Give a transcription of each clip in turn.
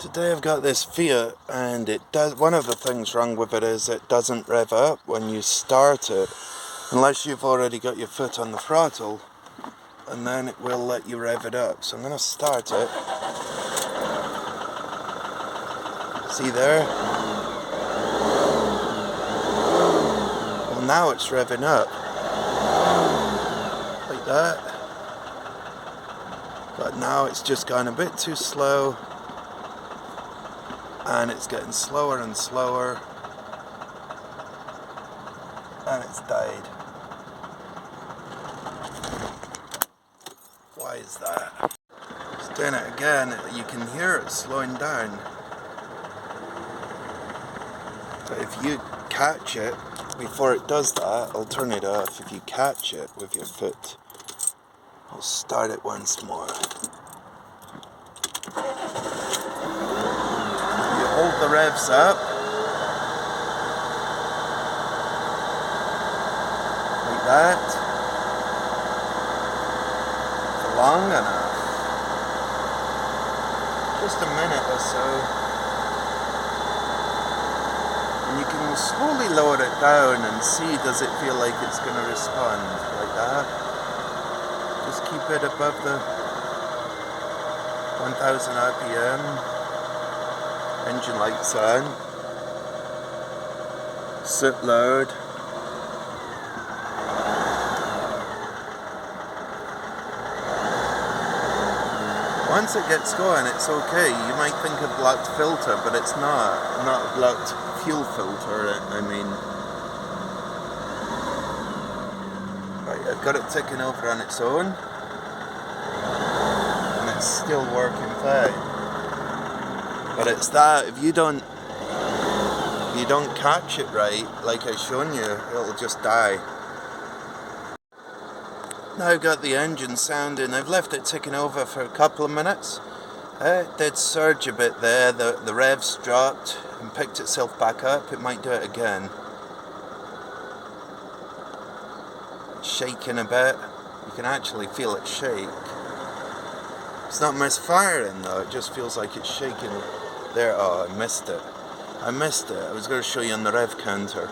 Today I've got this Fiat, and it does. One of the things wrong with it is it doesn't rev up when you start it, unless you've already got your foot on the throttle, and then it will let you rev it up. So I'm going to start it. See there? Well, now it's revving up. Like that. But now it's just gone a bit too slow. And it's getting slower and slower, and it's died. Why is that? Just doing it again, you can hear it slowing down. But if you catch it before it does that, I'll turn it off. If you catch it with your foot, I'll start it once more. Hold the revs up like that for long enough, just a minute or so, and you can slowly lower it down and see, does it feel like it's going to respond like that. Just keep it above the 1000 RPM. Engine lights on, soot load. Once it gets going, it's okay. You might think a blocked filter, but it's not a blocked fuel filter. I mean, right, I've got it ticking over on its own, and it's still working fine. But it's that, if you don't catch it right, like I've shown you, it'll just die. Now I've got the engine sounding. I've left it ticking over for a couple of minutes. It did surge a bit there, the revs dropped and picked itself back up. It might do it again. It's shaking a bit. You can actually feel it shake. It's not misfiring though, it just feels like it's shaking. There, oh, I missed it. I was going to show you on the rev counter.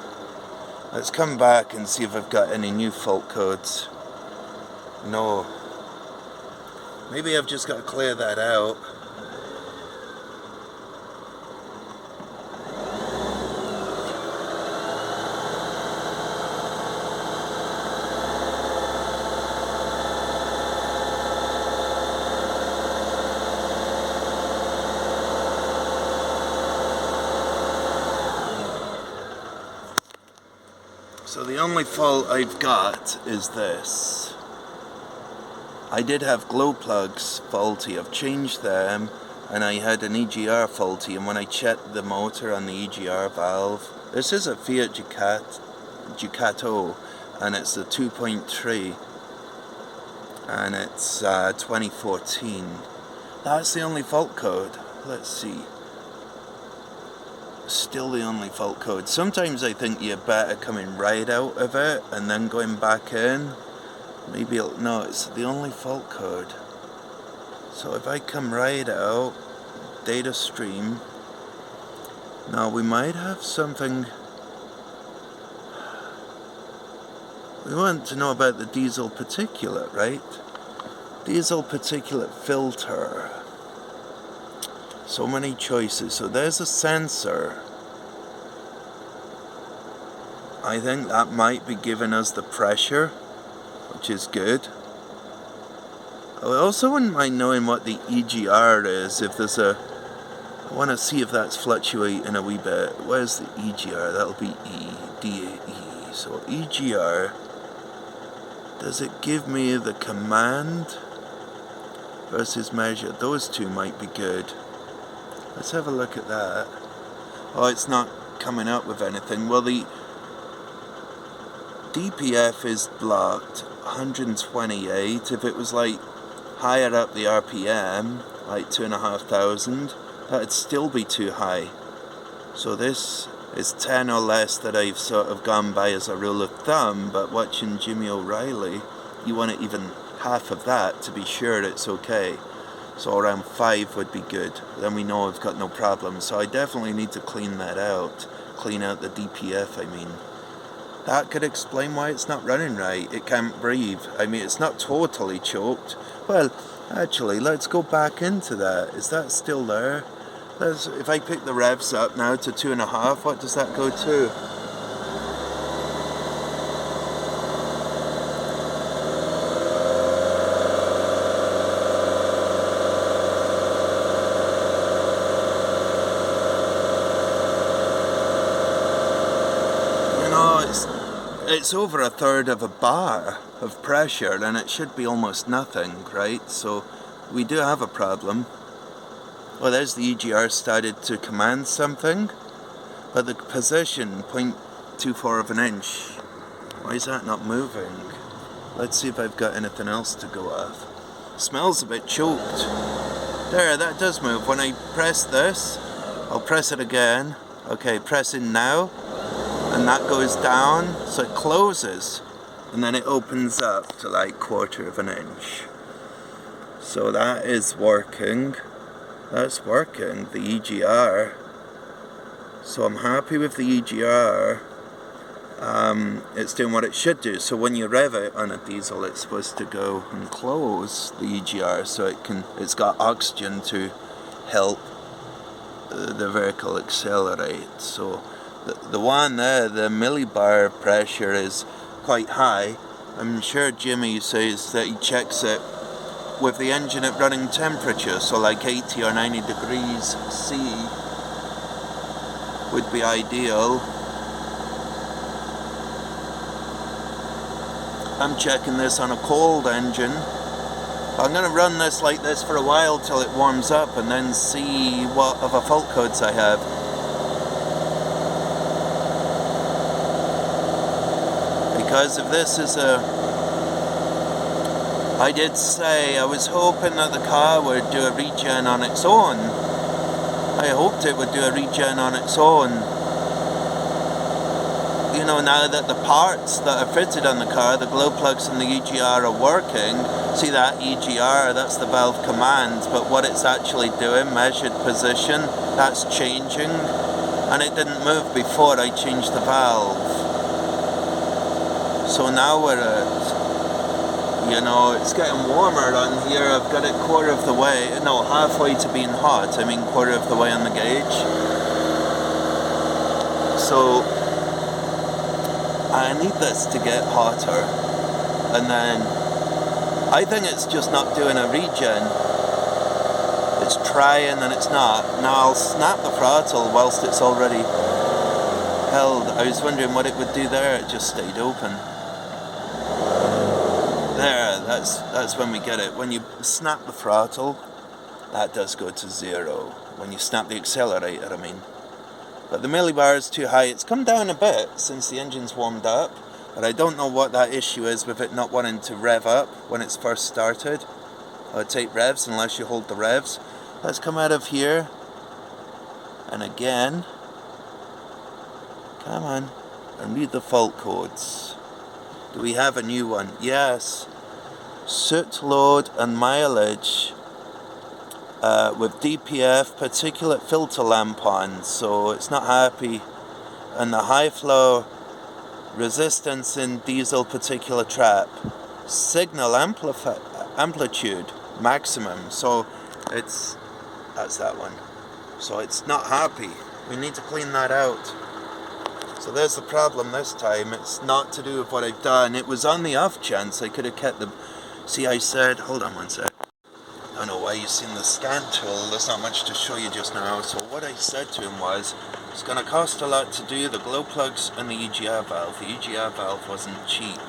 Let's come back and see if I've got any new fault codes. No. Maybe I've just got to clear that out. So the only fault I've got is this. I did have glow plugs faulty. I've changed them, and I had an EGR faulty, and when I checked the motor on the EGR valve, this is a Fiat Ducato, and it's a 2.3, and it's 2014. That's the only fault code. Let's see. Still the only fault code. Sometimes I think you're better coming right out of it and then going back in. Maybe no, it's the only fault code. So if I come right out, data stream. Now we might have something. We want to know about the diesel particulate, right? Diesel particulate filter. So many choices. So there's a sensor. I think that might be giving us the pressure, which is good. I also wouldn't mind knowing what the EGR is. If there's I want to see if that's fluctuating a wee bit. Where's the EGR? That'll be E. So EGR. Does it give me the command versus measure? Those two might be good. Let's have a look at that. Oh, it's not coming up with anything. Well, the DPF is blocked 128. If it was like higher up the RPM, like 2,500, that'd still be too high. So this is 10 or less that I've sort of gone by as a rule of thumb, but watching Jimmy O'Reilly, you want it even half of that to be sure it's okay. So around 5 would be good. Then we know we've got no problem. So I definitely need to clean that out. Clean out the DPF, I mean. That could explain why it's not running right. It can't breathe. I mean, it's not totally choked. Well, actually, let's go back into that. Is that still there? If I pick the revs up now to 2.5, what does that go to? It's over 1/3 of a bar of pressure, and it should be almost nothing, right? So we do have a problem. Well, there's the EGR started to command something, but the position, 0.24 of an inch, why is that not moving? Let's see if I've got anything else to go off. Smells a bit choked. There, that does move. When I press this, I'll press it again. Okay, press in now. And that goes down, so it closes, and then it opens up to like 1/4 of an inch. So that is working. That's working, the EGR. So I'm happy with the EGR. It's doing what it should do. So when you rev it on a diesel, it's supposed to go and close the EGR, so it's got oxygen to help the vehicle accelerate. So the one there, the millibar pressure is quite high. I'm sure Jimmy says that he checks it with the engine at running temperature, so like 80 or 90 degrees C would be ideal. I'm checking this on a cold engine. I'm going to run this like this for a while till it warms up and then see what other fault codes I have. Because if this is I did say I was hoping that the car would do a regen on its own. I hoped it would do a regen on its own. You know, now that the parts that are fitted on the car, the glow plugs and the EGR are working, see that EGR, that's the valve command, but what it's actually doing, measured position, that's changing, and it didn't move before I changed the valve. So now we're at, you know, it's getting warmer on here. I've got it 1/4 of the way, no, halfway to being hot. I mean 1/4 of the way on the gauge. So I need this to get hotter, and then I think it's just not doing a regen. It's trying and it's not. Now I'll snap the throttle whilst it's already held. I was wondering what it would do there. It just stayed open. There, that's when we get it. When you snap the throttle, that does go to 0. When you snap the accelerator, I mean. But the millibar is too high. It's come down a bit since the engine's warmed up, but I don't know what that issue is with it not wanting to rev up when it's first started. Or take revs unless you hold the revs. Let's come out of here. And again. Come on. And read the fault codes. Do we have a new one? Yes. Soot load and mileage with DPF particulate filter lamp on, so it's not happy. And the high flow resistance in diesel particulate trap. Signal amplitude maximum. So that's that one. So it's not happy. We need to clean that out. So there's the problem this time. It's not to do with what I've done. It was on the off chance I could have kept the... See, I said... Hold on one sec. I don't know why you've seen the scan tool. There's not much to show you just now. So what I said to him was, it's going to cost a lot to do the glow plugs and the EGR valve. The EGR valve wasn't cheap,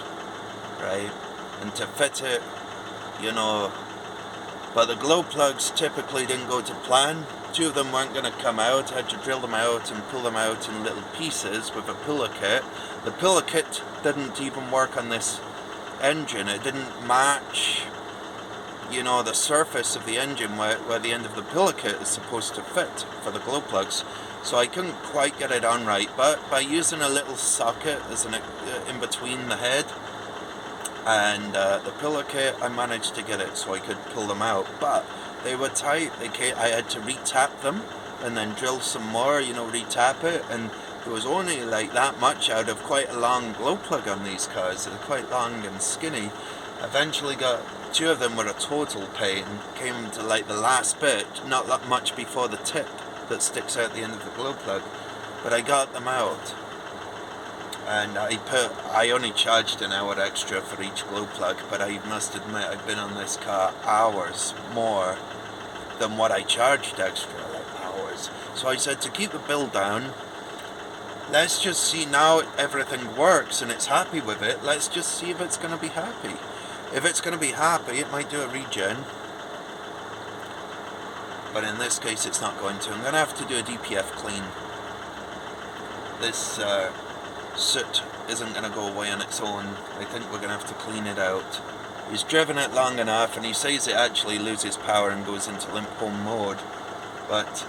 right? And to fit it, you know... But the glow plugs typically didn't go to plan. 2 of them weren't going to come out. I had to drill them out and pull them out in little pieces with a puller kit. The puller kit didn't even work on this engine. It didn't match, you know, the surface of the engine where the end of the puller kit is supposed to fit for the glow plugs. So I couldn't quite get it on right. But by using a little socket as in between the head and the puller kit, I managed to get it so I could pull them out. But They were tight. I had to re-tap them and then drill some more, you know, re-tap it, and there was only like that much out of quite a long glow plug on these cars. They're quite long and skinny. Eventually got, two of them were a total pain. Came to like the last bit, not that much before the tip that sticks out the end of the glow plug, but I got them out. And I only charged an hour extra for each glow plug, but I must admit I've been on this car hours more than what I charged extra, like hours. So I said, to keep the bill down, let's just see now everything works and it's happy with it, let's just see if it's going to be happy. If it's going to be happy, it might do a regen. But in this case it's not going to. I'm going to have to do a DPF clean. This soot isn't going to go away on its own. I think we're going to have to clean it out. He's driven it long enough and he says it actually loses power and goes into limp home mode. But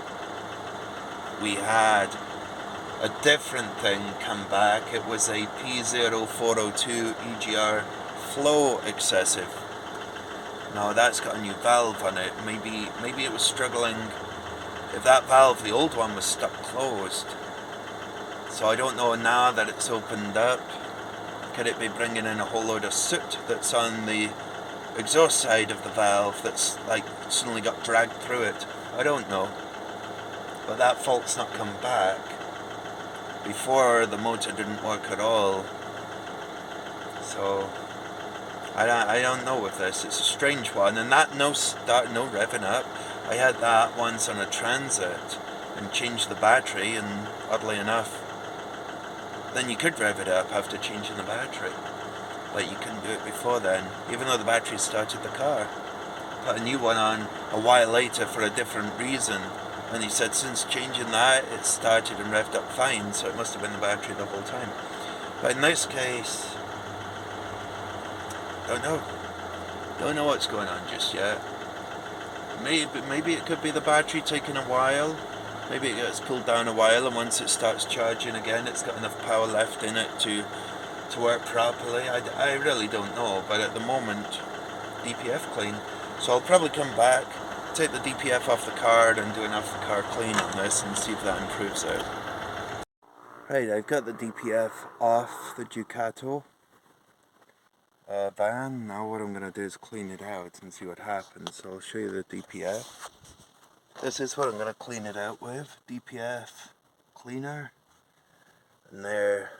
we had a different thing come back. It was a P0402 EGR flow excessive. Now that's got a new valve on it. Maybe it was struggling. If that valve, the old one, was stuck closed. So I don't know now that it's opened up. Could it be bringing in a whole load of soot that's on the exhaust side of the valve that's like suddenly got dragged through it? I don't know. But that fault's not come back. Before, the motor didn't work at all. So I don't know with this. It's a strange one. And that no revving up. I had that once on a Transit and changed the battery, and oddly enough, then you could rev it up after changing the battery. But you couldn't do it before then, even though the battery started the car. Put a new one on a while later for a different reason, and he said since changing that, it started and revved up fine, so it must have been the battery the whole time. But in this case, don't know what's going on just yet. Maybe it could be the battery taking a while. Maybe it gets pulled down a while, and once it starts charging again, it's got enough power left in it to work properly. I really don't know, but at the moment, DPF clean. So I'll probably come back, take the DPF off the card and do an off the car clean on this and see if that improves it. Right, I've got the DPF off the Ducato van. Now what I'm going to do is clean it out and see what happens. So I'll show you the DPF. This is what I'm going to clean it out with, DPF cleaner. And there,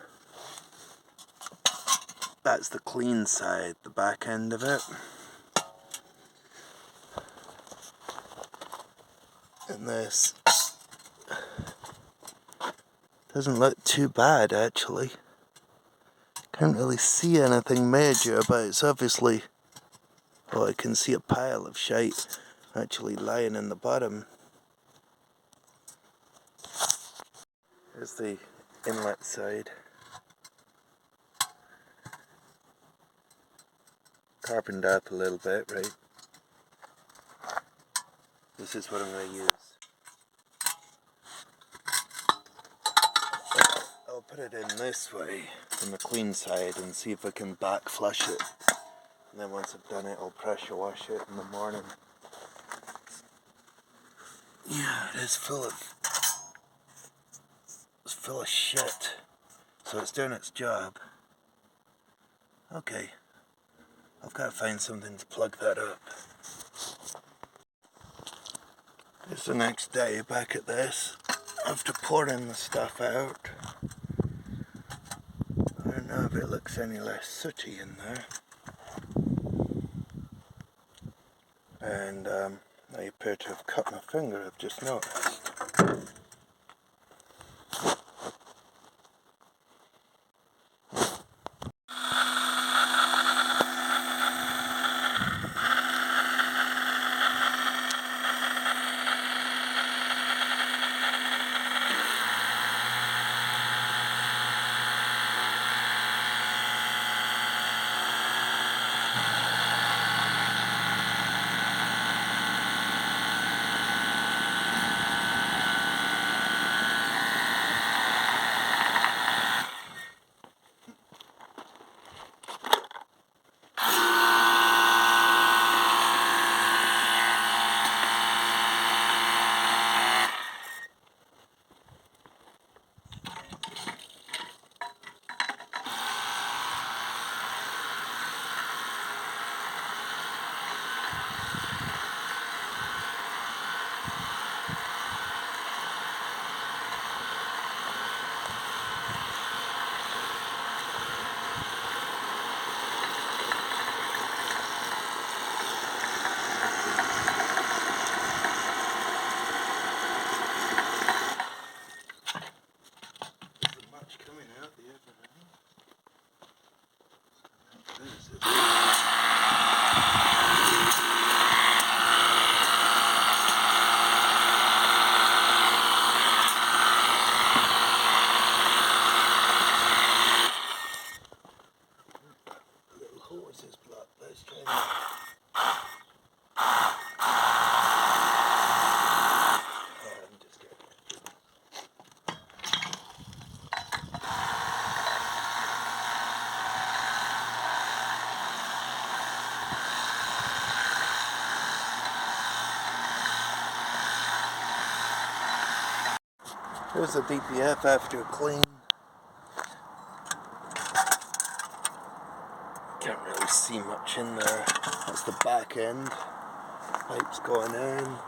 that's the clean side, the back end of it. And this doesn't look too bad actually. Can't really see anything major, but it's obviously, well, I can see a pile of shite actually lying in the bottom. There's the inlet side. Carpened up a little bit, right? This is what I'm going to use. I'll put it in this way, on the clean side, and see if I can back flush it. And then once I've done it, I'll pressure wash it in the morning. Yeah, it's full of shit. So it's doing its job. Okay. I've got to find something to plug that up. It's the next day back at this. After pouring the stuff out. I don't know if it looks any less sooty in there. And I appear to have cut my finger, I've just noticed. Here's the DPF after clean. Can't really see much in there. That's the back end. Pipes going in.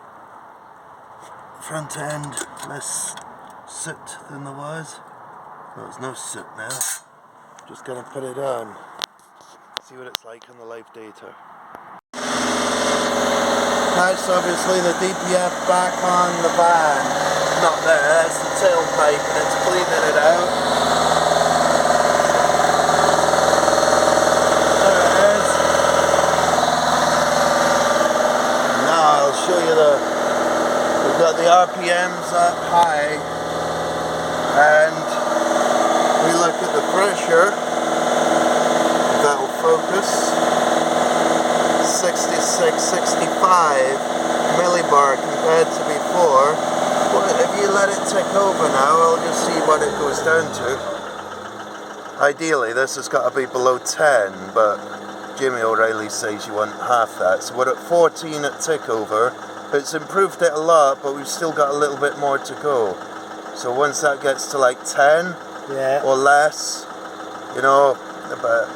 Front end, less soot than there was. Well, there's no soot now. Just gonna put it on. See what it's like on the live data. That's obviously the DPF back on the van. Not there, that's the tailpipe and it's cleaning it out. There it is. Now I'll show you we've got the RPMs up high and we look at the pressure. That'll focus. 66, 65 millibar compared to before. But if you let it tick over now, I'll just see what it goes down to. Ideally, this has got to be below 10, but Jimmy O'Reilly says you want half that. So we're at 14 at tick over. It's improved it a lot, but we've still got a little bit more to go. So once that gets to like 10 or less, you know, about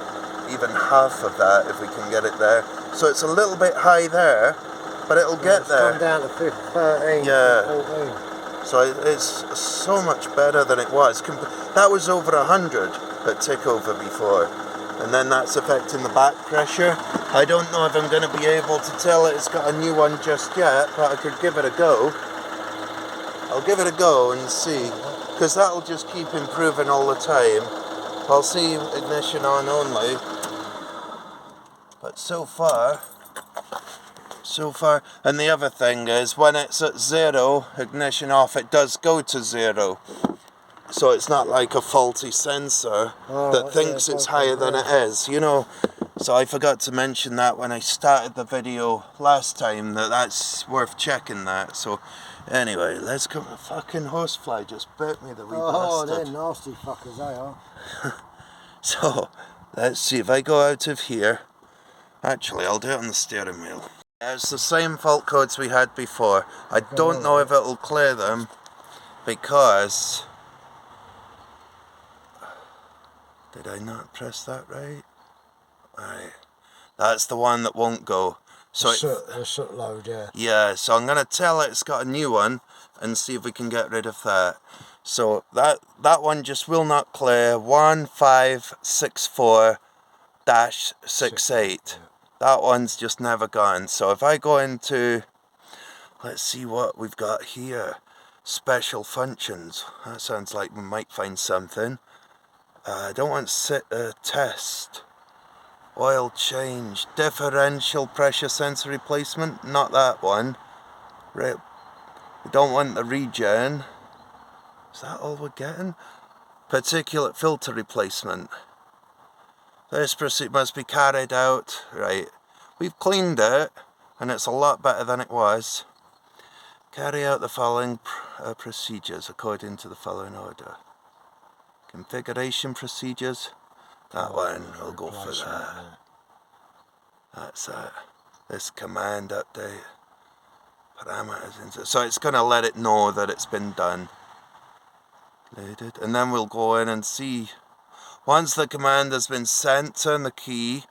even half of that if we can get it there. So it's a little bit high there, but it'll get there. It's gone down to 13, yeah. 14. So it's so much better than it was. That was over 100 at tick over before. And then that's affecting the back pressure. I don't know if I'm going to be able to tell it's got a new one just yet, but I could give it a go. I'll give it a go and see, because that'll just keep improving all the time. I'll see ignition on only. But so far, and the other thing is, when it's at 0, ignition off, it does go to 0. So it's not like a faulty sensor that thinks it's higher than it is, you know. So I forgot to mention that when I started the video last time, that's worth checking that. So anyway, let's come. Fucking horsefly just bit me, the wee bastard. Oh, they're nasty fuckers, they are. So let's see if I go out of here. Actually, I'll do it on the steering wheel. It's the same fault codes we had before. I don't know if it'll clear them because... Did I not press that right? Right. That's the one that won't go. So the soot load, yeah. Yeah, so I'm going to tell it it's got a new one and see if we can get rid of that. So that one just will not clear. 1564-68. That one's just never gone. So if I go into, let's see what we've got here. Special functions. That sounds like we might find something. I don't want test. Oil change. Differential pressure sensor replacement. Not that one. We don't want the regen. Is that all we're getting? Particulate filter replacement. This procedure must be carried out. Right. We've cleaned it, and it's a lot better than it was. Carry out the following procedures according to the following order. Configuration procedures. That one, we'll go for that. That's it. This command update. Parameters. So it's going to let it know that it's been done. Loaded. And then we'll go in and see. Once the command has been sent, turn the key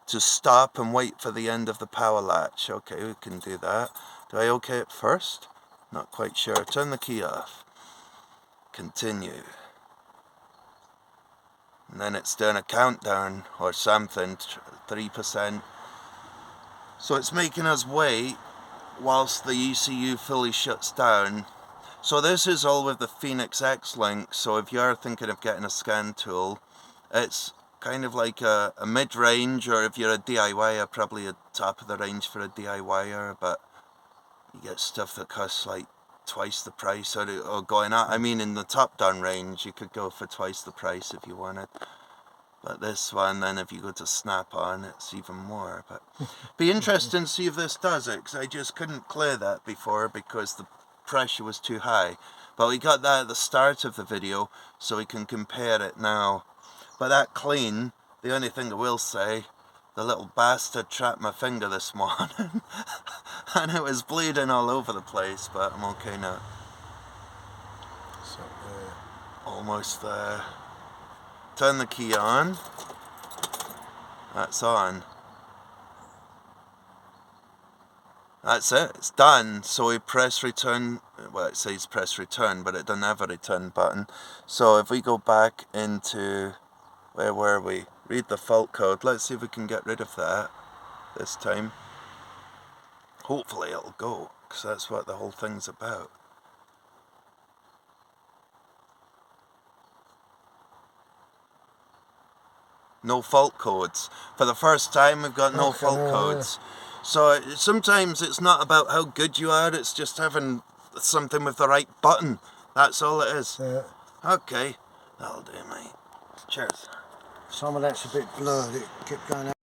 to stop and wait for the end of the power latch. Okay, we can do that. Do I okay it first? Not quite sure. Turn the key off. Continue. And then it's doing a countdown or something, 3%. So it's making us wait whilst the ECU fully shuts down. So this is all with the Phoenix X-Link. So if you're thinking of getting a scan tool, it's kind of like a mid-range, or if you're a DIYer, probably a top of the range for a DIYer, but you get stuff that costs like twice the price, or going out. I mean, in the top down range, you could go for twice the price if you wanted. But this one, then if you go to Snap-on, it's even more. But be interesting to see if this does it, because I just couldn't clear that before because the pressure was too high. But we got that at the start of the video, so we can compare it now. But that clean, the only thing I will say, the little bastard trapped my finger this morning and it was bleeding all over the place, but I'm okay now. That's up there. Almost there. Turn the key on. That's on. That's it, it's done. So we press return, well it says press return, but it doesn't have a return button. So if we go back into, where were we? Read the fault code. Let's see if we can get rid of that this time. Hopefully it'll go, because that's what the whole thing's about. No fault codes. For the first time we've got no fault codes. So sometimes it's not about how good you are, it's just having something with the right button. That's all it is. Yeah. Okay, that'll do, mate. Cheers. Some of that's a bit blurred, it kept going out.